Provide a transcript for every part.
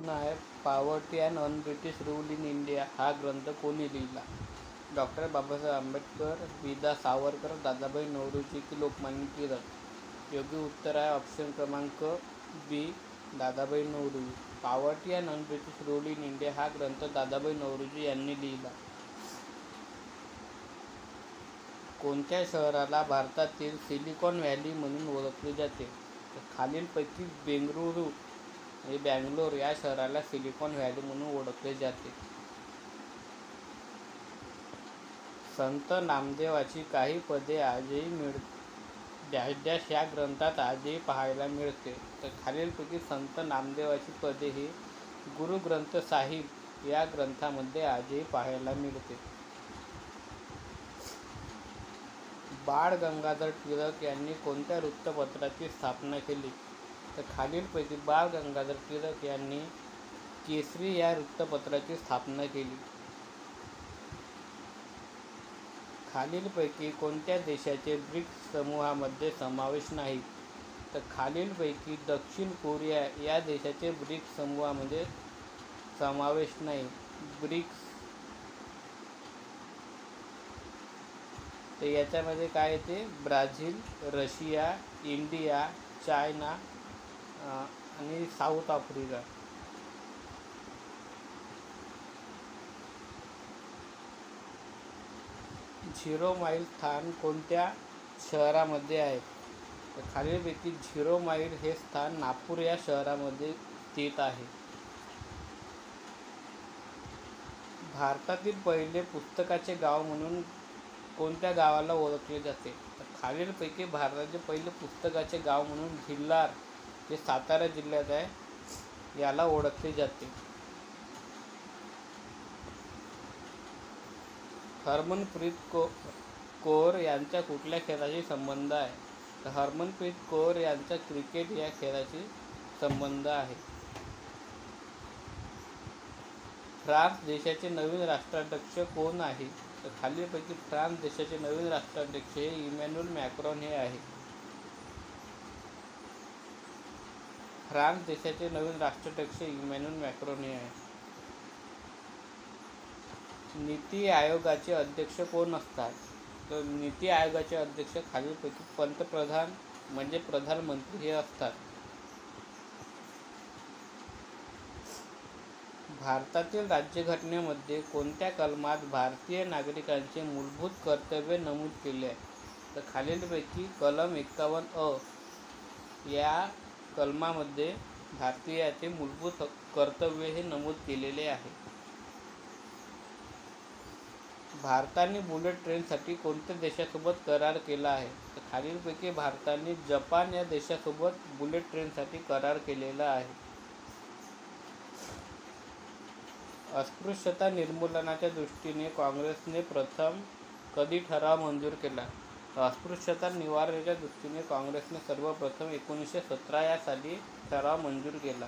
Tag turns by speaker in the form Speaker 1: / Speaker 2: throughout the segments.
Speaker 1: प्रश्न आहे, poverty and un British rule in India हा ग्रंथ कोणी लिहिला? डॉक्टर बाबासाहेब आंबेडकर, वि. सावरकर, दादाभाई नौरोजी की लोकमान्य टिळक? योग्य उत्तर आहे ऑप्शन क्रमांक B, Dadabhai Naoroji. Poverty and un British rule in India हा ग्रंथ दादाभाई नौरोजी यांनी लिहिला. कोणत्या शहराला भारतातील सिलिकॉन व्हॅली म्हणून ओळखले जाते? तर खालीलपैकी बँगलोर या शहराला सिलिकॉन व्हॅली म्हणून ओळखले जाते. संत नामदेवाची काही पदे आजही डॅश डॅश या ग्रंथात आजही पाहायला मिळते. तर खालीलपैकी संत नामदेवाची पदे ही गुरु ग्रंथ साहिब या ग्रंथामध्ये आजही पाहायला मिळते. बाळ गंगाधर टिळक यांनी कोणत्या वृत्तपत्राची स्थापना केली? तर खालीलपैकी बाळ गंगाधर टिळक यांनी केसरी या वृत्तपत्राची स्थापना केली. खालीलपैकी कोणत्या देशाचे ब्रिक्स समूहामध्ये समावेश नाही? तर खालीलपैकी दक्षिण कोरिया या देशाचे ब्रिक्स समूहामध्ये समावेश नाही. ब्रिक्स तर याच्यामध्ये काय येते? ब्राझील, रशिया, इंडिया, चायना आणि साऊथ आफ्रिका. झिरो माईल स्थान कोणत्या शहरामध्ये आहे? तर खालीलपैकी झिरो माईल हे स्थान नागपूर या शहरामध्ये स्थित आहे. भारतातील पहिले पुस्तकाचे गाव म्हणून कोणत्या गावाला ओळखले जाते? तर खालीलपैकी भारताचे पहिले पुस्तकाचे गाव म्हणून भिलार जे सातारा जिल्ह्यात आहे याला ओळखले जाते. हरमनप्रीत कौर यांचा कुठल्या खेळाशी संबंध आहे? तर हरमनप्रीत कौर यांचा क्रिकेट या खेळाशी संबंध आहे. फ्रान्स देशाचे नवीन राष्ट्राध्यक्ष कोण आहे? तर खालीलपैकी फ्रान्स देशाचे नवीन राष्ट्राध्यक्ष हे इमॅन्युएल मॅक्रॉन हे आहे. फ्रान्स देशाचे नवीन राष्ट्राध्यक्ष इमॅन्युएल मॅक्रॉन हे आहे. नीती आयोगाचे अध्यक्ष कोण असतात? तर नीती आयोगाचे अध्यक्ष खालीलपैकी पंतप्रधान म्हणजे प्रधानमंत्री हे असतात. भारतातील राज्यघटनेमध्ये कोणत्या कलमात भारतीय नागरिकांचे मूलभूत कर्तव्य नमूद केले आहे? तर खालीलपैकी कलम 51(अ) या कलमामध्ये भारतीयाचे मूलभूत कर्तव्य हे नमूद केलेले आहे. भारताने बुलेट ट्रेनसाठी कोणत्या देशासोबत करार केला आहे? तर खालीलपैकी भारताने जपान या देशासोबत बुलेट ट्रेनसाठी करार केलेला आहे. अस्पृश्यता निर्मूलनाच्या दृष्टीने काँग्रेसने प्रथम कधी ठराव मंजूर केला? अस्पृश्यता निवारणाच्या दृष्टीने काँग्रेसने सर्वप्रथम 1917 या साली ठराव मंजूर केला.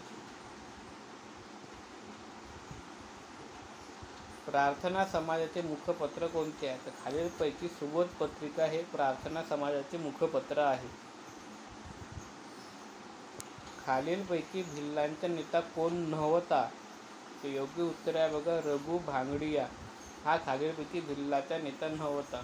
Speaker 1: प्रार्थना समाजाचे मुखपत्र कोणते आहे? तर खालीलपैकी सुबोध पत्रिका हे प्रार्थना समाजाचे मुखपत्र आहे. खालीलपैकी भिल्लांचा नेता कोण नव्हता? तर योग्य उत्तर आहे बघा, रघु भांगडिया हा खालीलपैकी भिल्लाचा नेता नव्हता.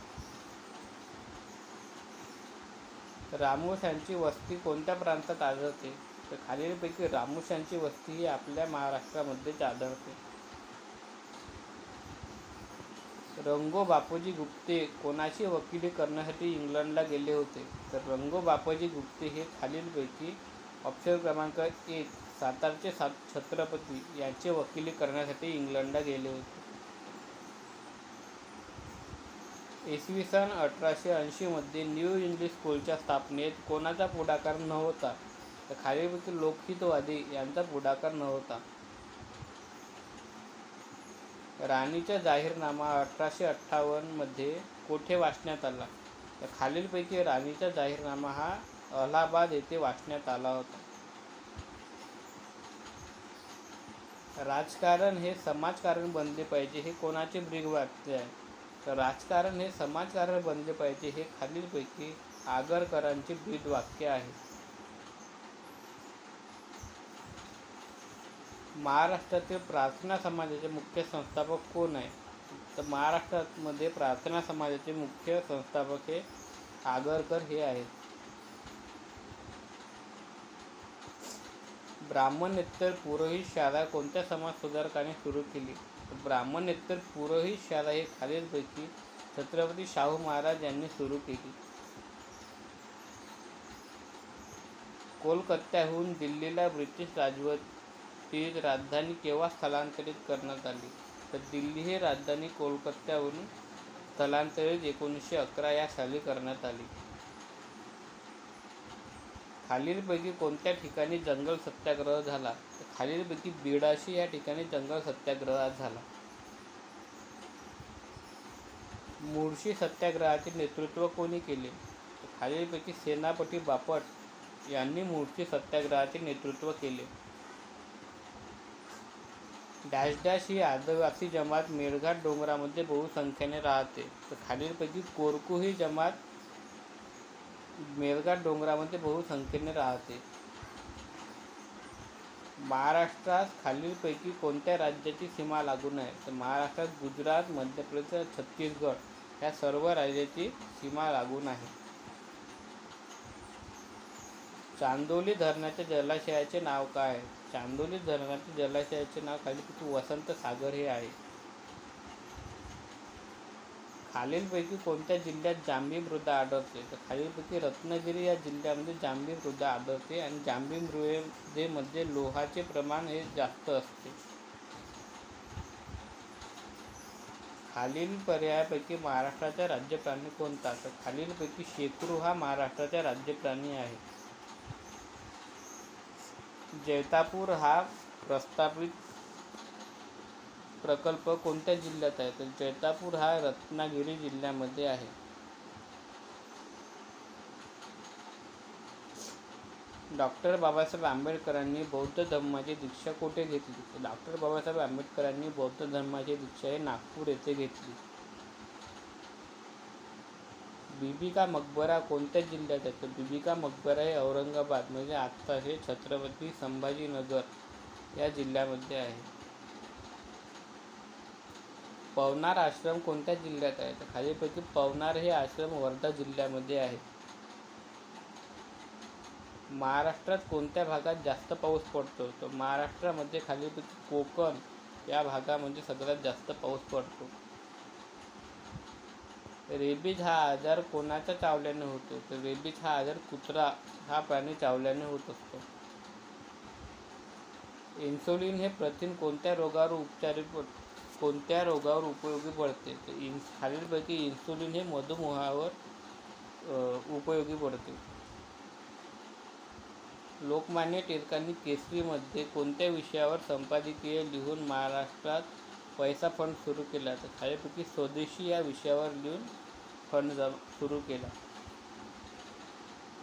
Speaker 1: रामोश्यांची वस्ती कोणत्या प्रांतात आढळते? तर खालीलपैकी रामोश्यांची वस्ती ही आपल्या महाराष्ट्रामध्येच आढळते. रंगो बापूजी गुप्ते कोणाची वकिली करण्यासाठी इंग्लंडला गेले होते? तर रंगो बापूजी गुप्ते हे खालीलपैकी ऑप्शन क्रमांक 1 सातारचे छत्रपती यांची वकिली करण्यासाठी इंग्लंडला गेले होते. इसवी सन 1880 मध्ये न्यू इंग्लिश स्कूलच्या स्थापनेत कोणाचा पुढाकार नव्हता? तर खालीलपैकी लोकहितवादी यांचा पुढाकार नव्हता. राणीचा जाहीरनामा 1858 मध्ये कोठे वाचण्यात आला? तर खालीलपैकी राणीचा जाहीरनामा हा अलाहाबाद येथे वाचण्यात आला होता. राजकारण हे समाजकारण बनले पाहिजे हे कोणाचे ब्रीदवाक्य आहे? तर राजकारण हे समाजकारण बनले पाहिजे हे खालीलपैकी आगरकरांचे ब्रीदवाक्य आहे. महाराष्ट्रातील प्रार्थना समाजाचे मुख्य संस्थापक कोण आहे? तर महाराष्ट्रामध्ये प्रार्थना समाजाचे मुख्य संस्थापक हे आगरकर हे आहेत. ब्राह्मणेतर पुरोहित शाळा कोणत्या समाजसुधारकाने सुरू केली? तर ब्राह्मणेतर पुरोहित शाळा हे खालीलपैकी छत्रपती शाहू महाराज यांनी सुरू केली. कोलकात्याहून दिल्लीला ब्रिटिश राजवटीत राजधानी केव्हा स्थलांतरित करण्यात आली? तर दिल्ली ही राजधानी कोलकात्याहून स्थलांतरित 1911 या साली करण्यात आली. खालीलपैकी कोणत्या ठिकाणी जंगल सत्याग्रह झाला? तर खालीलपैकी बिडाशी या ठिकाणी जंगल सत्याग्रह झाला. मुळशी सत्याग्रहाचे नेतृत्व कोणी केले? तर खालीलपैकी सेनापती बापट यांनी मुळशी सत्याग्रहाचे नेतृत्व केले. डॅश डॅश ही आदिवासी जमात मेळघाट डोंगरामध्ये बहुसंख्येने राहते. तर खालीलपैकी कोरकू ही जमात मेळघाट डोंगरामध्ये बहुसंख्येने राहते. महाराष्ट्रास खालीलपैकी कोणत्या राज्याची सीमा लागून आहे? तर महाराष्ट्रात गुजरात, मध्य प्रदेश, छत्तीसगड या सर्व राज्याची सीमा लागून आहे. चांदोली धरणाच्या जलाशयाचे नाव काय आहे? चांदोली धरणाच्या जलाशयाचे नाव खालीलपैकी वसंत सागर हे आहे. खालीलपैकी कोणत्या जिल्ह्यात जांभी मृदा आढळते? तर खालीलपैकी रत्नागिरी या जिल्ह्यामध्ये जांभी मृदा आढळते आणि जांभी मृदेमध्ये लोहाचे प्रमाण हे जास्त असते. खालील पर्यायापैकी महाराष्ट्राचा राज्य प्राणी कोणता? तर खालीलपैकी शेकरू हा महाराष्ट्राचा राज्य प्राणी आहे. जैतापूर हा प्रस्तावित प्रकल्प कोणत्या जिल्ह्यात आहे? तर जैतापूर हा रत्नागिरी जिल्ह्यामध्ये आहे. डॉक्टर बाबासाहेब आंबेडकरांनी बौद्ध धर्माची दीक्षा कुठे घेतली? तर डॉक्टर बाबासाहेब आंबेडकरांनी बौद्ध धर्माची दीक्षा हे नागपूर येथे घेतली. बीबी का मकबरा कोणत्या जिल्ह्यात आहे? तर बीबी का मकबरा हे औरंगाबाद म्हणजे आत्ता हे छत्रपती संभाजीनगर या जिल्ह्यामध्ये आहे. पवनार आश्रम कोणत्या जिल्ह्यात आहे? तर खालीलपैकी पवनार हे आश्रम वर्धा जिल्ह्यामध्ये आहे. महाराष्ट्रात कोणत्या भागात जास्त पाऊस पडतो? तर महाराष्ट्रामध्ये खालीलपैकी कोकण या भागामध्ये सगळ्यात जास्त पाऊस पडतो. रेबीज हा आजार कोणाच्या चावल्याने होतो? तर रेबीज हा आजार कुत्रा हा प्राणी चावल्याने होत असतो. इन्सुलिन हे प्रथिन कोणत्या रोगावर उपयोगी पडते? तर खालीलपैकी इन्सुलिन हे मधुमेहावर उपयोगी पडते. लोकमान्य टिळकांनी केसरीमध्ये कोणत्या विषयावर संपादकीय लिहून महाराष्ट्रात पैसा फंड सुरू केला? तर खालीलपैकी स्वदेशी या विषयावर लिहून फंड सुरू केला.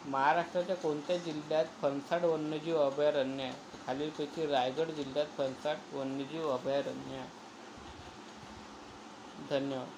Speaker 1: महाराष्ट्राच्या कोणत्या जिल्ह्यात फणसाड वन्यजीव अभयारण्य आहे? खालीलपैकी रायगड जिल्ह्यात फणसाड वन्यजीव अभयारण्य आहे. धन्यवाद.